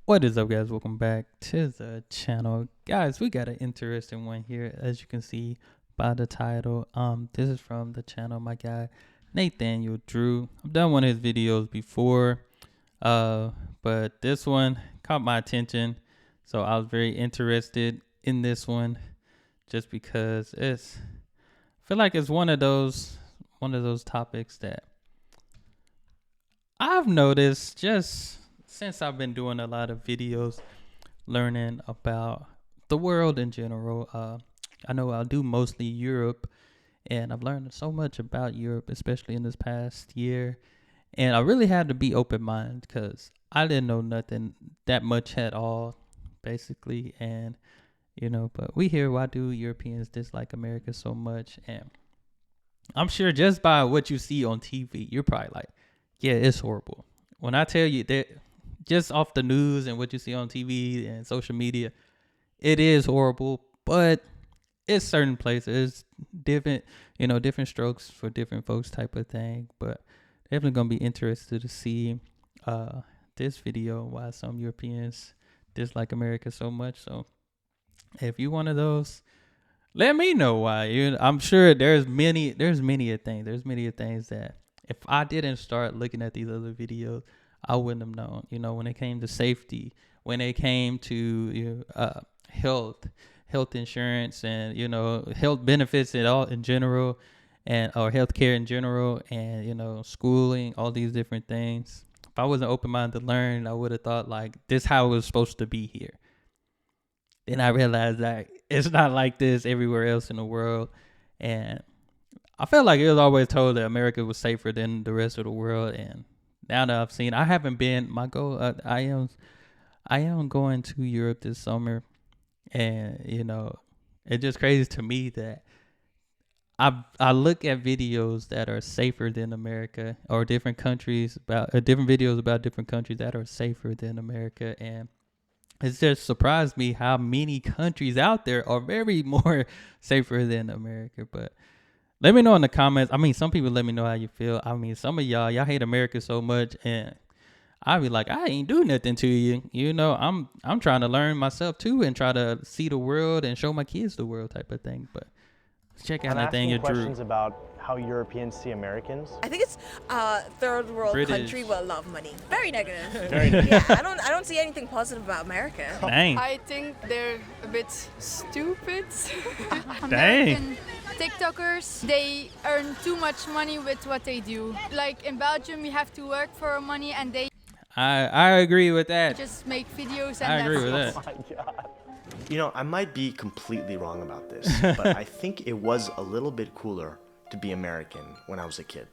What is up, guys? Welcome back to the channel. Guys, we got an interesting one here, as you can see by the title. This is from the channel, my guy, Nathaniel Drew. I've done one of his videos before, but this one caught my attention. So I was very interested in this one just because I feel like it's one of those topics that I've noticed just since I've been doing a lot of videos learning about the world in general. I know I do mostly Europe, and I've learned so much about Europe, especially in this past year. And I really had to be open-minded because I didn't know nothing that much at all, basically. And, but we hear, why do Europeans dislike America so much? And I'm sure just by what you see on TV, you're probably like, yeah, it's horrible. When I tell you that, just off the news and what you see on TV and social media, it is horrible, but it's certain places, different strokes for different folks type of thing. But definitely going to be interested to see this video, why some Europeans dislike America so much. So if you one of those, let me know why. I'm sure there's many things that if I didn't start looking at these other videos, I wouldn't have known. When it came to safety, when it came to health insurance, and health benefits and all in general, and or healthcare in general, and schooling, all these different things. If I wasn't open-minded to learn, I would have thought like this how it was supposed to be here. Then I realized that it's not like this everywhere else in the world, and I felt like it was always told that America was safer than the rest of the world. And now that I've seen, I haven't been. My goal, I am going to Europe this summer, and it's just crazy to me that I look at videos that are safer than America, or different countries about different videos about different countries that are safer than America, and it's just surprised me how many countries out there are very more safer than America. But let me know in the comments. I mean, some people let me know how you feel. I mean, some of y'all hate America so much, and I be like, I ain't do nothing to you. I'm trying to learn myself too, and try to see the world and show my kids the world type of thing. But let's check out Nathaniel Drew. Questions about how Europeans see Americans. I think it's third world British. country with a lot of money. Very negative. Very negative. Yeah, I don't see anything positive about America. Dang. I think they're a bit stupid. Dang. American TikTokers, they earn too much money with what they do. Like in Belgium, we have to work for our money, and they I agree with that. just make videos and I agree with that's that. Oh my God. You know, I might be completely wrong about this, but I think it was a little bit cooler to be American when I was a kid.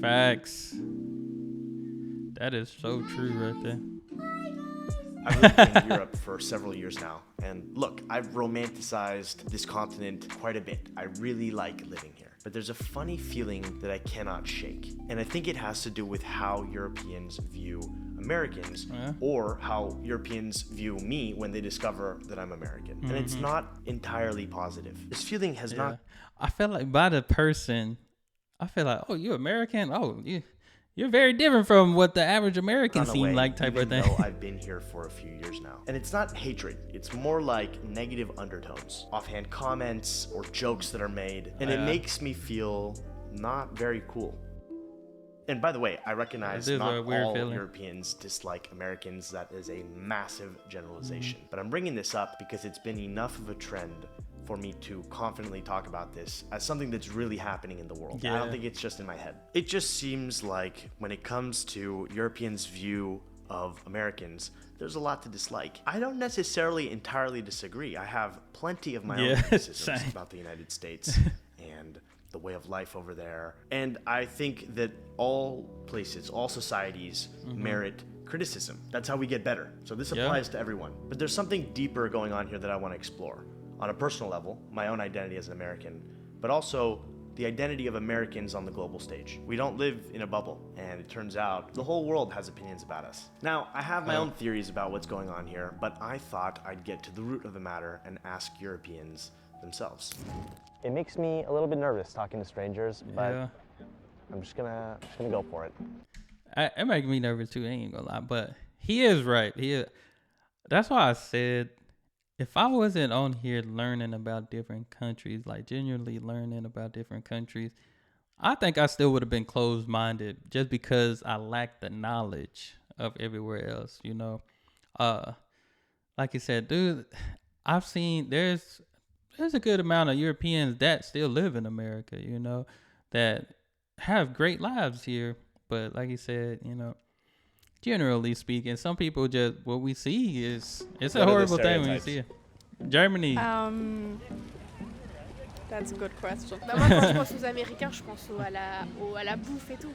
Facts. That is so true right there. I've lived in Europe for several years now, and look, I've romanticized this continent quite a bit. I really like living here. But there's a funny feeling that I cannot shake. And I think it has to do with how Europeans view Americans, or how Europeans view me when they discover that I'm American. And it's not entirely positive. This feeling has not... I feel like by the person, I feel like, oh, you American? Oh, you're very different from what the average American gone seem away, like type of even thing. though I've been here for a few years now. And it's not hatred. It's more like negative undertones, offhand comments or jokes that are made. And it makes me feel not very cool. And by the way, I recognize not all Europeans dislike Americans. That is a massive generalization. But I'm bringing this up because it's been enough of a trend for me to confidently talk about this as something that's really happening in the world. I don't think it's just in my head. It just seems like when it comes to Europeans' view of Americans, there's a lot to dislike. I don't necessarily entirely disagree. I have plenty of my own criticisms about the United States and the way of life over there. And I think that all places, all societies merit criticism. That's how we get better. So this applies to everyone. But there's something deeper going on here that I want to explore. On a personal level, my own identity as an American, but also the identity of Americans on the global stage. We don't live in a bubble, and it turns out the whole world has opinions about us. Now, I have my own theories about what's going on here, but I thought I'd get to the root of the matter and ask Europeans themselves. It makes me a little bit nervous talking to strangers, but I'm just gonna go for it. It makes me nervous too, I ain't gonna lie. But He is right. That's why I said if I wasn't on here learning about different countries, like genuinely learning about different countries, I think I still would have been closed minded just because I lacked the knowledge of everywhere else, you know. Like you said, dude, I've seen there's a good amount of Europeans that still live in America, you know, that have great lives here. But like you said, you know, generally speaking, some people just what we see is it's a What are the horrible thing when you stereotypes? see it. Germany. That's a good question. Bah moi, quand je pense aux Américains, je pense à la bouffe et tout.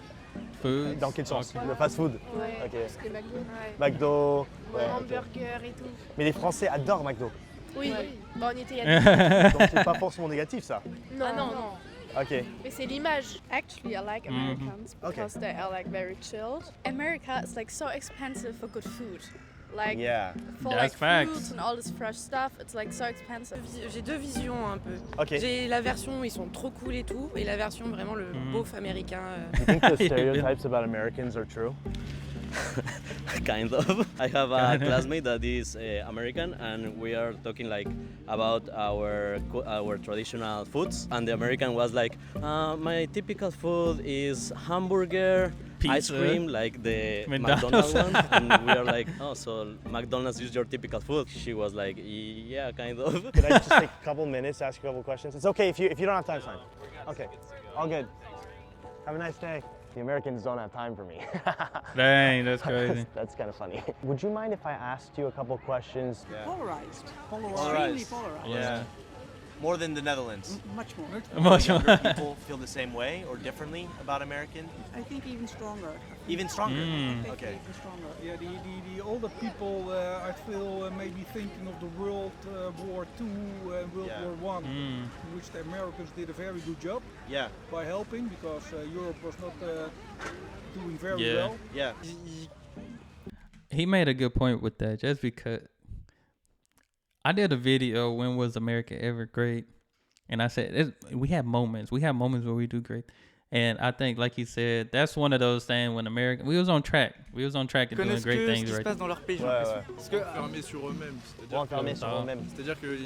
Food. Dans quel sens? Okay. Le fast-food? Ouais. Ok. Parce que McDo. Ouais. McDo. Ouais, Ouais, ok. hamburger et tout. Mais les Français adorent McDo. Oui. Ouais. Bon, on était il y a Donc c'est pas forcément négatif ça. Non, Ah non, non. non. Ok. Mais c'est l'image. Actually, I like Americans because they are like very chilled. America is like so expensive for good food. Like Yeah. for That's like facts. fruits and all this fresh stuff, it's like so expensive. J'ai deux visions un peu. Ok. J'ai la version où ils sont trop cool et tout, et la version vraiment le beauf américain. You think the stereotypes about Americans are true? Kind of. I have a classmate that is American, and we are talking like about our traditional foods. And the American was like, my typical food is hamburger, ice Pizza. cream, like the McDonald's. McDonald's one. And we are like, oh, so McDonald's is your typical food? She was like, yeah, kind of. Could I just take a couple minutes, ask you a couple questions? It's okay if you don't have time, it's fine. Okay. All good. Have a nice day. The Americans don't have time for me. Dang, that's crazy. That's kind of funny. Would you mind if I asked you a couple questions? Polarized. Polarized. Extremely polarized. Yeah. More than the Netherlands. Much more. Much Younger more. people feel the same way or differently about American? I think even stronger. Even stronger. Mm. I think Okay. even stronger. Yeah, the older people, I feel, maybe thinking of the World War II and World Yeah. War I, Mm. in which the Americans did a very good job Yeah. by helping because Europe was not doing very Yeah. well. Yeah. He made a good point with that. Just because I did a video, when was America ever great? And I said we have moments. We have moments where we do great. And I think, like he said, that's one of those things when America, we was on track. We was on track and doing Connaissent great que ce things qui se right. passe dans leur pays, j'ai Ouais, l'impression. ouais. Parce que Enfermés sur eux-mêmes. Enfermés sur eux-mêmes. C'est-à-dire que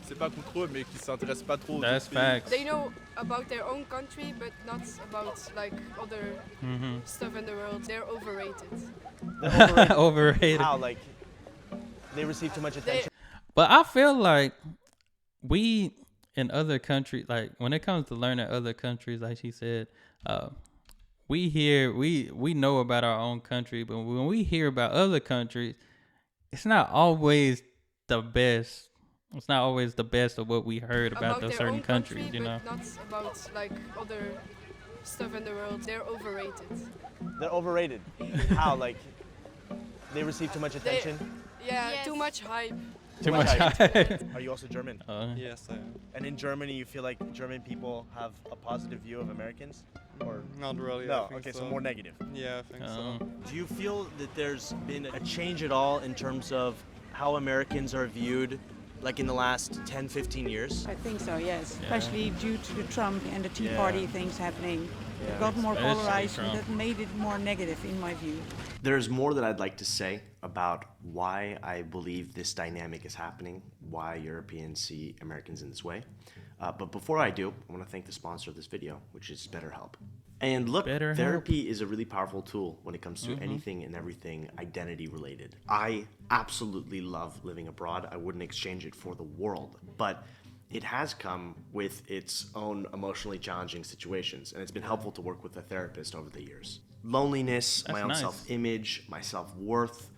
c'est pas contre eux, mais qu'ils s'intéressent pas trop aux That's autres pays. facts. They know about their own country, but not about like other Mm-hmm. stuff in the world. They're overrated. They're overrated. Overrated. How? Like, they receive too much attention? But I feel like we in other countries, like when it comes to learning other countries, like she said, we know about our own country, but when we hear about other countries, it's not always the best. It's not always the best of what we heard about those their certain own countries, country, you know. but not about like other stuff in the world. They're overrated. They're overrated. How? Like, they receive too much attention? Yeah, Yes. too much hype. Too much hype. Are you also German? Yes, I am. And in Germany, you feel like German people have a positive view of Americans? Or Not really. no? Okay, so more negative. Yeah, I think so. Do you feel that there's been a change at all in terms of how Americans are viewed, like in the last 10, 15 years? I think so, yes. Especially due to the Trump and the Tea Yeah. Party things happening. It got more Especially polarized and Trump. that made it more negative in my view. There's more that I'd like to say about why I believe this dynamic is happening, why Europeans see Americans in this way. But before I do, I want to thank the sponsor of this video, which is BetterHelp. And look, BetterHelp. therapy is a really powerful tool when it comes to anything and everything identity related. I absolutely love living abroad. I wouldn't exchange it for the world. But it has come with its own emotionally challenging situations, and it's been helpful to work with a therapist over the years. Loneliness, my own nice. self-image, my self-worth,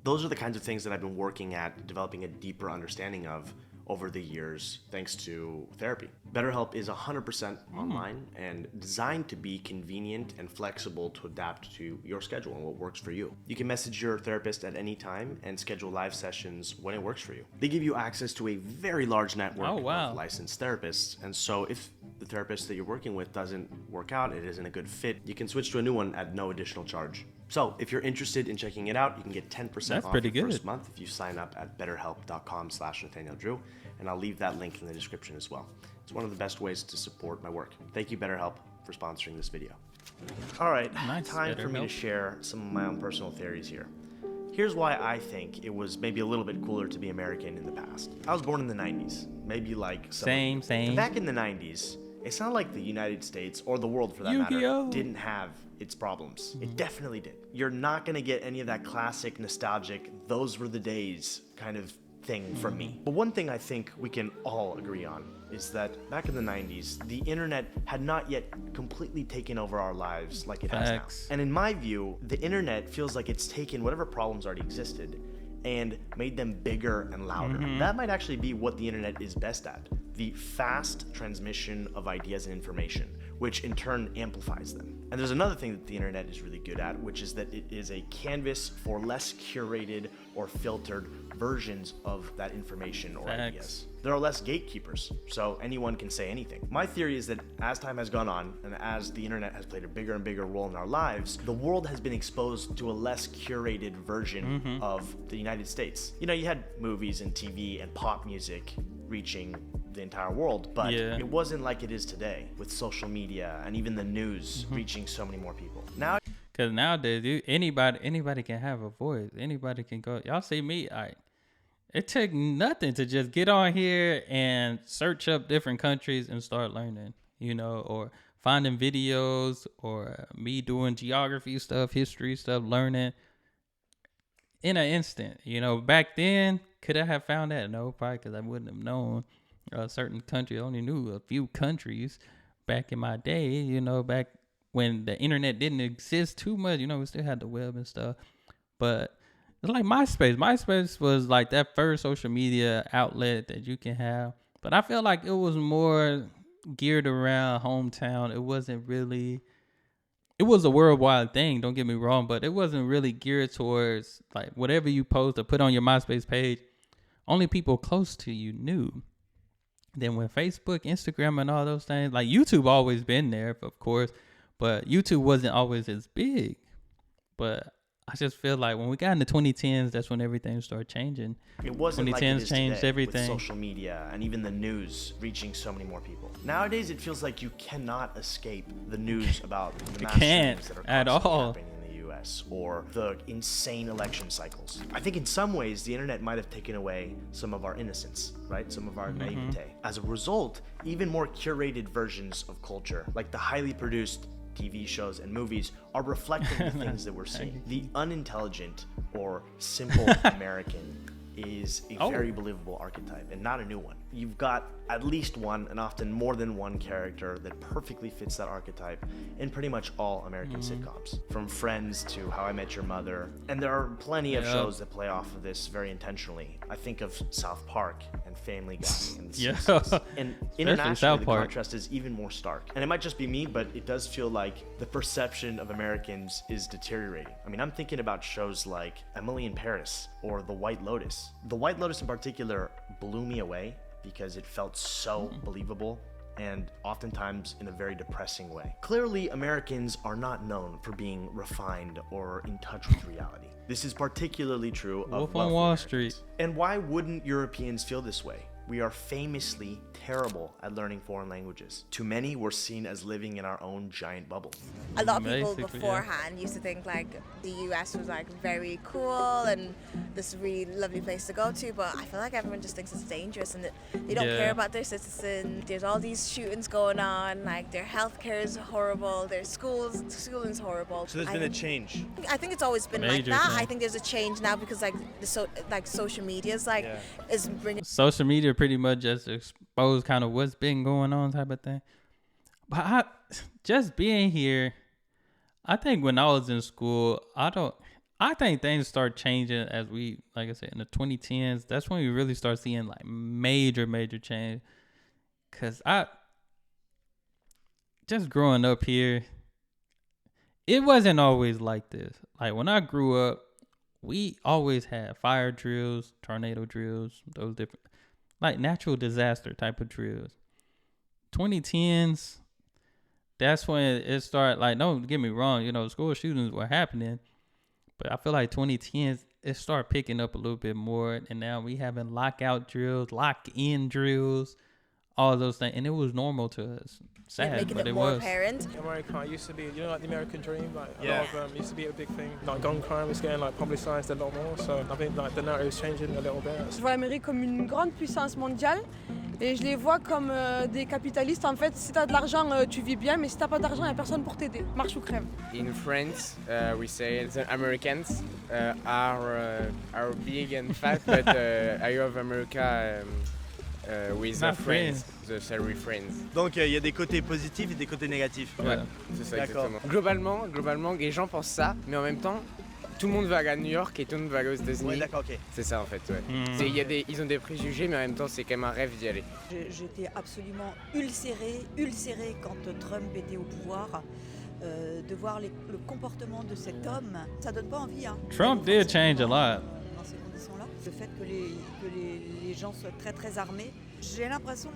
those are the kinds of things that I've been working at developing a deeper understanding of over the years thanks to therapy. BetterHelp is 100% online and designed to be convenient and flexible to adapt to your schedule and what works for you. You can message your therapist at any time and schedule live sessions when it works for you. They give you access to a very large network Oh, wow. of licensed therapists, and so if the therapist that you're working with doesn't work out, it isn't a good fit, you can switch to a new one at no additional charge. So if you're interested in checking it out, you can get 10% That's off pretty your first good. month month if you sign up at betterhelp.com/nathaniel, and I'll leave that link in the description as well. It's one of the best ways to support my work. Thank you, BetterHelp, for sponsoring this video. All right, Nice, time for me to BetterHelp. share some of my own personal theories here. Here's why I think it was maybe a little bit cooler to be American in the past. I was born in the 90s, maybe like Same. Back in the 90s, it's not like the United States or the world for that Yu-Gi-Oh! matter didn't have its problems. It definitely did. You're not gonna get any of that classic nostalgic, those were the days kind of thing from me. But one thing I think we can all agree on is that back in the 90s, the internet had not yet completely taken over our lives like it has now. And in my view, the internet feels like it's taken whatever problems already existed and made them bigger and louder. That might actually be what the internet is best at, the fast transmission of ideas and information, which in turn amplifies them. And there's another thing that the internet is really good at, which is that it is a canvas for less curated or filtered versions of that information or ideas. There are less gatekeepers, so anyone can say anything. My theory is that as time has gone on, and as the internet has played a bigger and bigger role in our lives, the world has been exposed to a less curated version of the United States. You know, you had movies and TV and pop music reaching the entire world, but it wasn't like it is today with social media and even the news reaching so many more people. Now, because nowadays, anybody can have a voice. Anybody can go. Y'all see me? It took nothing to just get on here and search up different countries and start learning, you know, or finding videos, or me doing geography stuff, history stuff, learning in an instant. You know, back then, could I have found that? No, probably, because I wouldn't have known a certain country. I only knew a few countries back in my day, you know, back when the internet didn't exist too much. You know, we still had the web and stuff, but it's like MySpace. MySpace was like that first social media outlet that you can have, but I feel like it was more geared around hometown. It wasn't really, it was a worldwide thing, don't get me wrong, but it wasn't really geared towards like whatever you post or put on your MySpace page, only people close to you knew. Then when Facebook, Instagram, and all those things, like YouTube always been there, of course, but YouTube wasn't always as big. But I just feel like when we got in the 2010s, that's when everything started changing. It wasn't 2010s like it is changed today everything. With social media and even the news reaching so many more people. Nowadays, it feels like you cannot escape the news about the mass shootings that are at constantly all happening in the U.S. or the insane election cycles. I think in some ways, the internet might have taken away some of our innocence, right? Some of our naivete. As a result, even more curated versions of culture, like the highly produced TV shows and movies, are reflecting the things that we're seeing. The unintelligent or simple American is a very believable archetype and not a new one. You've got at least one, and often more than one, character that perfectly fits that archetype in pretty much all American sitcoms, from Friends to How I Met Your Mother. And there are plenty of shows that play off of this very intentionally. I think of South Park and Family Guy and The Simpsons. And internationally, the contrast is even more stark. And it might just be me, but it does feel like the perception of Americans is deteriorating. I mean, I'm thinking about shows like Emily in Paris or The White Lotus. The White Lotus in particular blew me away because it felt so believable, and oftentimes in a very depressing way. Clearly, Americans are not known for being refined or in touch with reality. This is particularly true of Wolf on Wall Street. And why wouldn't Europeans feel this way? We are famously terrible at learning foreign languages. Too many were seen as living in our own giant bubble. A lot of people beforehand used to think like the US was like very cool and this really lovely place to go to, but I feel like everyone just thinks it's dangerous and that they don't care about their citizens. There's all these shootings going on, like their healthcare is horrible, their schooling's horrible. So there's been a change. I think it's always been like that. I think there's a change now because like social media is like is bringing social media pretty much just expose kind of what's been going on type of thing. But just being here, I think when I was in school, I think things start changing as we, like I said, in the 2010s. That's when we really start seeing like major change. Cause just growing up here, it wasn't always like this. Like when I grew up, we always had fire drills, tornado drills, those different, like natural disaster type of drills. 2010s, that's when it started. Like, don't get me wrong, you know, school shootings were happening, but I feel like 2010s, it started picking up a little bit more. And now we having lockout drills, lock-in drills, all those things, and it was normal to us. Sad, making but it it more was. apparent. America used to be, you know, like the American dream, like Yeah. a lot of used to be a big thing. Like gun crime is getting like publicized a lot more, so I think like the narrative is changing a little bit. Je vois l'Amérique comme une grande puissance mondiale et je les vois comme des capitalistes. En fait, si t'as de l'argent, tu vis bien, mais si t'as pas d'argent, y a personne pour t'aider. Marche ou crève. In France, we say the Americans are big and fat, but I love America with Not friends, the salary friends. Donc il y a des côtés positifs et des côtés négatifs. Ouais. C'est ça D'accord. exactement. Globalement, les gens pensent ça, mais en même temps, tout le monde veut aller à New York et tout le monde veut aller aux États-Unis. Ouais, d'accord, ok. C'est ça en fait, ouais. Mm. Ils ont des préjugés, mais en même temps, c'est quand même un rêve d'y aller. J'étais absolument ulcérée quand Trump était au pouvoir. De voir le comportement de cet homme, ça donne pas envie. Hein. Trump did change a lot. Dans ces conditions-là, le fait que les gens soient très très armés, j'ai l'impression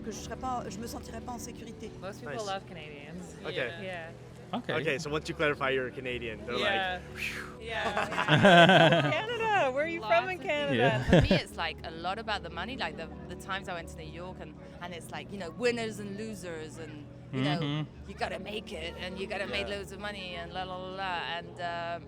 que je me sentirais pas en sécurité. Most people love Canadians. Okay. Yeah. Okay, so once you clarify you're Canadian, they're like, Canada, where are you from in Canada? Yeah. For me, it's like a lot about the money. Like the times I went to New York, and it's like, you know, winners and losers, and you know, you gotta make it, and you gotta make loads of money, and la la la la,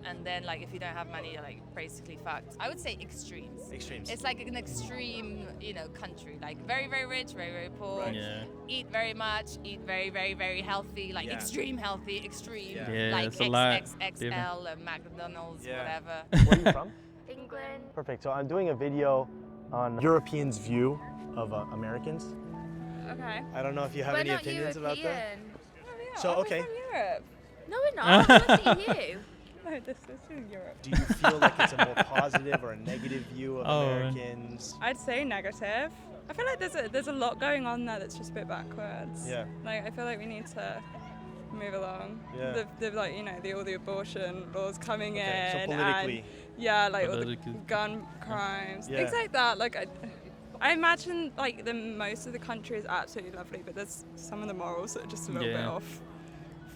and then like if you don't have money, you're like basically fucked. I would say extremes. Extremes. It's like an extreme, you know, country. Like very very rich, very very poor. Right. Yeah. Eat very much, eat very very very healthy, like Yeah. extreme healthy, extreme. Yeah, like it's a lot XXXL and McDonald's, Yeah. whatever. Where are you from? England. Perfect. So I'm doing a video on Europeans' view of Americans. Okay. I don't know if you have We're any not opinions about that. European. So, okay. Europe. No, we're not. We're not EU. No, this is Europe. Do you feel like it's a more positive or a negative view of Oh. Americans? I'd say negative. I feel like there's a lot going on there that's just a bit backwards. Yeah. Like I feel like we need to move along. Yeah. The like, you know, all the abortion laws coming Okay, so in. politically. And, yeah, like all the Politically. gun crimes, Yeah. things like that. Like I imagine like most of the country is absolutely lovely, but there's some of the morals that are just a little bit Yeah. off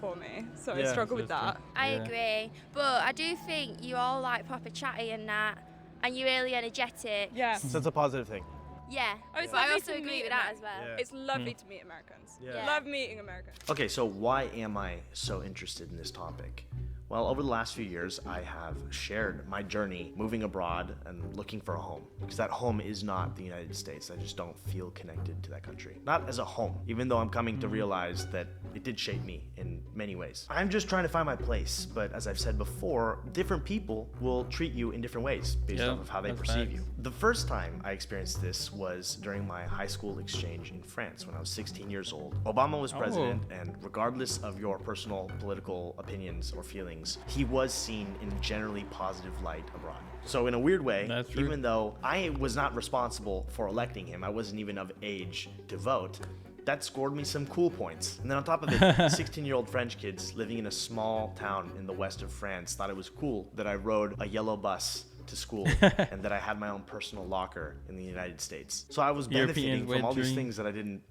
for me. So I Yeah, struggle with that's that. I Yeah. agree, but I do think you're all like proper chatty and that, and you're really energetic. Yeah. So it's a positive thing. Yeah. Oh, it's but I lovely also to agree meet with that as well. Yeah. It's lovely to meet Americans. Yeah. Love meeting Americans. Okay, so why am I so interested in this topic? Well, over the last few years, I have shared my journey moving abroad and looking for a home. Because that home is not the United States. I just don't feel connected to that country. Not as a home, even though I'm coming to realize that it did shape me in many ways. I'm just trying to find my place, but as I've said before, different people will treat you in different ways based Yeah, off of how they that's perceive facts. you. The first time I experienced this was during my high school exchange in France when I was 16 years old. Obama was president, and regardless of your personal political opinions or feelings, he was seen in a generally positive light abroad. So in a weird way, That's true. even though I was not responsible for electing him, I wasn't even of age to vote, that scored me some cool points. And then on top of it, 16-year-old French kids living in a small town in the west of France thought it was cool that I rode a yellow bus to school and that I had my own personal locker in the United States. So I was benefiting European from all wet these dream. things that I didn't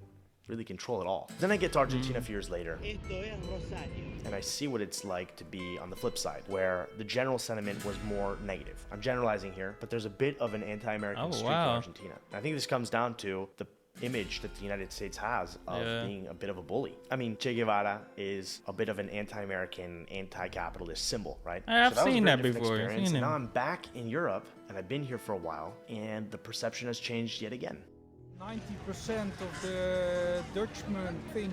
really control at all. Then I get to Argentina a few years later, and I see what it's like to be on the flip side, where the general sentiment was more negative. I'm generalizing here, but there's a bit of an anti-American streak in Argentina. And I think this comes down to the image that the United States has of being a bit of a bully. I mean, Che Guevara is a bit of an anti-American, anti-capitalist symbol, right? I've that was a seen very that different before. I've experience, seen and him. now I'm back in Europe, and I've been here for a while, and the perception has changed yet again. 90% of the Dutchmen think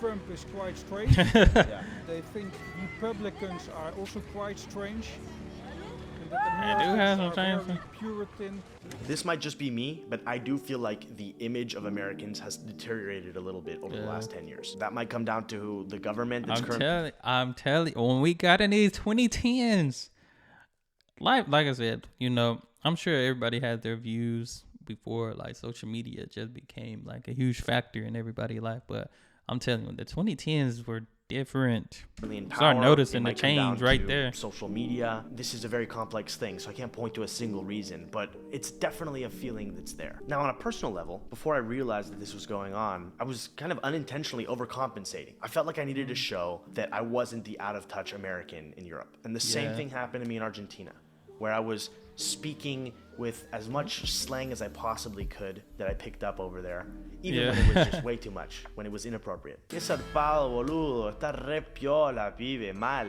Trump is quite strange. They think Republicans are also quite strange. And that They do have some Americans are strange- very Puritan. This might just be me, but I do feel like the image of Americans has deteriorated a little bit over the last 10 years. That might come down to the government that's I'm telling when we got in these 2010s, like I said, you know, I'm sure everybody had their views before like social media just became like a huge factor in everybody's life. But I'm telling you, the 2010s were different. Start noticing the change right there. Social media. This is a very complex thing, so I can't point to a single reason, but it's definitely a feeling that's there. Now, on a personal level, before I realized that this was going on, I was kind of unintentionally overcompensating. I felt like I needed to show that I wasn't the out-of-touch American in Europe. And the same thing happened to me in Argentina. where I was speaking with as much slang as I possibly could that I picked up over there, even when it was just way too much, when it was inappropriate. Que zarpado, boludo, está re piola, pibe, mal.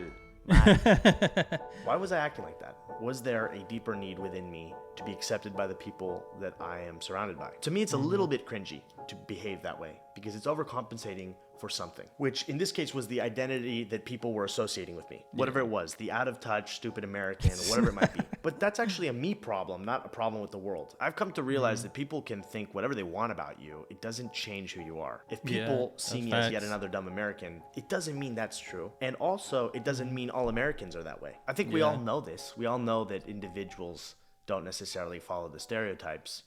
Why was I acting like that? Was there a deeper need within me to be accepted by the people that I am surrounded by? To me, it's a little bit cringy to behave that way because it's overcompensating for something, which in this case was the identity that people were associating with me. Whatever it was, the out of touch, stupid American, whatever it might be. But that's actually a me problem, not a problem with the world. I've come to realize that people can think whatever they want about you. It doesn't change who you are. If people see me as yet another dumb American, it doesn't mean that's true. And also, it doesn't mean all Americans are that way. I think we all know this. We all know that individuals don't necessarily follow the stereotypes,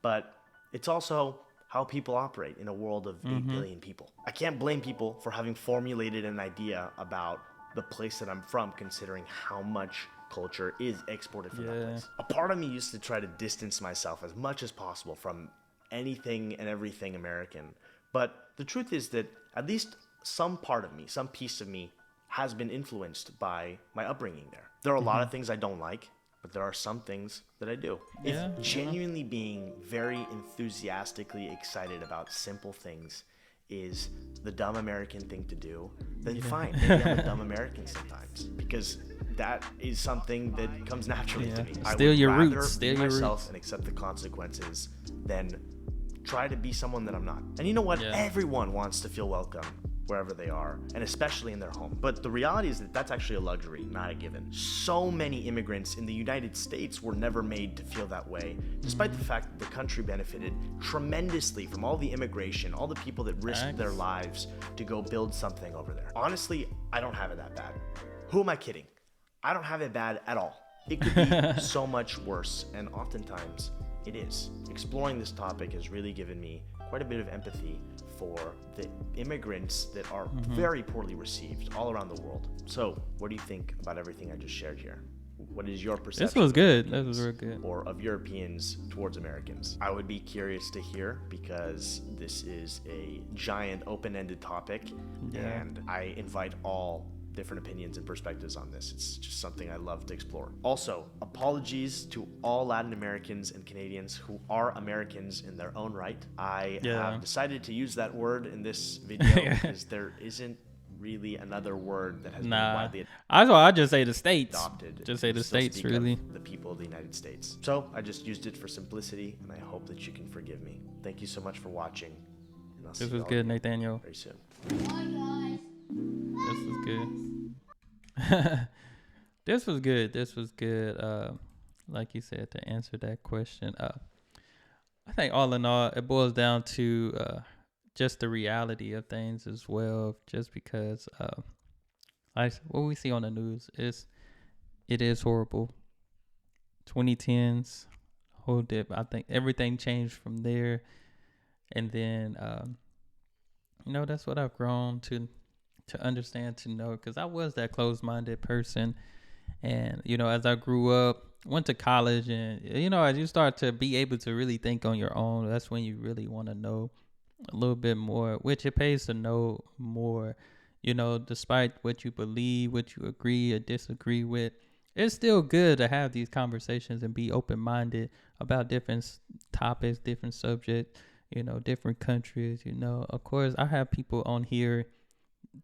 but it's also how people operate in a world of 8 billion people. I can't blame people for having formulated an idea about the place that I'm from, considering how much culture is exported from that place. A part of me used to try to distance myself as much as possible from anything and everything American. But the truth is that at least some part of me, some piece of me, has been influenced by my upbringing there. There are a lot of things I don't like, but there are some things that I do. If genuinely being very enthusiastically excited about simple things is the dumb American thing to do, then fine, maybe I'm a dumb American sometimes, because that is something that comes naturally to me. Still your roots. Still your myself and accept the consequences than try to be someone that I'm not. And you know what? Everyone wants to feel welcome wherever they are, and especially in their home. But the reality is that that's actually a luxury, not a given. So many immigrants in the United States were never made to feel that way, despite the fact that the country benefited tremendously from all the immigration, all the people that risked their lives to go build something over there. Honestly, I don't have it that bad. Who am I kidding? I don't have it bad at all. It could be so much worse, and oftentimes it is. Exploring this topic has really given me quite a bit of empathy for the immigrants that are very poorly received all around the world. So, what do you think about everything I just shared here? What is your perception? This was good. This was real good. Or of Europeans towards Americans? I would be curious to hear, because this is a giant open-ended topic, and I invite all different opinions and perspectives on this. It's just something I love to explore. Also, apologies to all Latin Americans and Canadians who are Americans in their own right. I have decided to use that word in this video because there isn't really another word that has been widely adopted. I just say the States. Just say the States, really. The people of the United States. So I just used it for simplicity, and I hope that you can forgive me. Thank you so much for watching. And I'll see this you was all good, Nathaniel. Very soon. This was good. This was good. This was good. Like you said, to answer that question, I think all in all, it boils down to just the reality of things as well. Just because, what we see on the news it is horrible. 2010s, whole dip. I think everything changed from there, and then that's what I've grown to understand, to know, because I was that closed-minded person. And as I grew up, went to college, and as you start to be able to really think on your own, that's when you really want to know a little bit more, which it pays to know more. Despite what you believe, what you agree or disagree with, it's still good to have these conversations and be open-minded about different topics, different subjects, different countries. Of course, I have people on here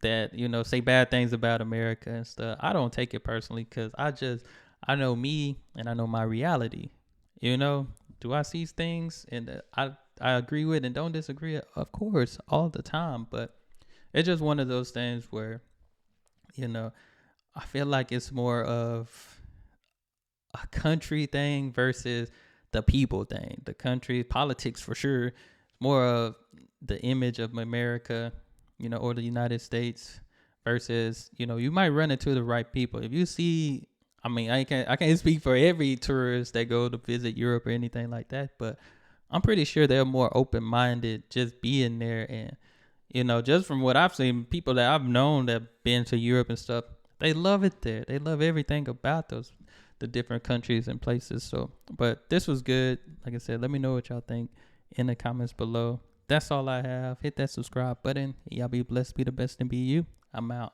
that say bad things about America and stuff. I don't take it personally, because I know me and I know my reality. Do I see things and I agree with and don't disagree? Of course, all the time. But it's just one of those things where I feel like it's more of a country thing versus the people thing. The country politics, for sure, more of the image of America, or the United States, versus, you might run into the right people. If you see, I can't speak for every tourist that go to visit Europe or anything like that, but I'm pretty sure they're more open-minded just being there. And, just from what I've seen, people that I've known that been to Europe and stuff, they love it there. They love everything about the different countries and places. So, but this was good. Like I said, let me know what y'all think in the comments below. That's all I have. Hit that subscribe button. Y'all be blessed, be the best, and be you. I'm out.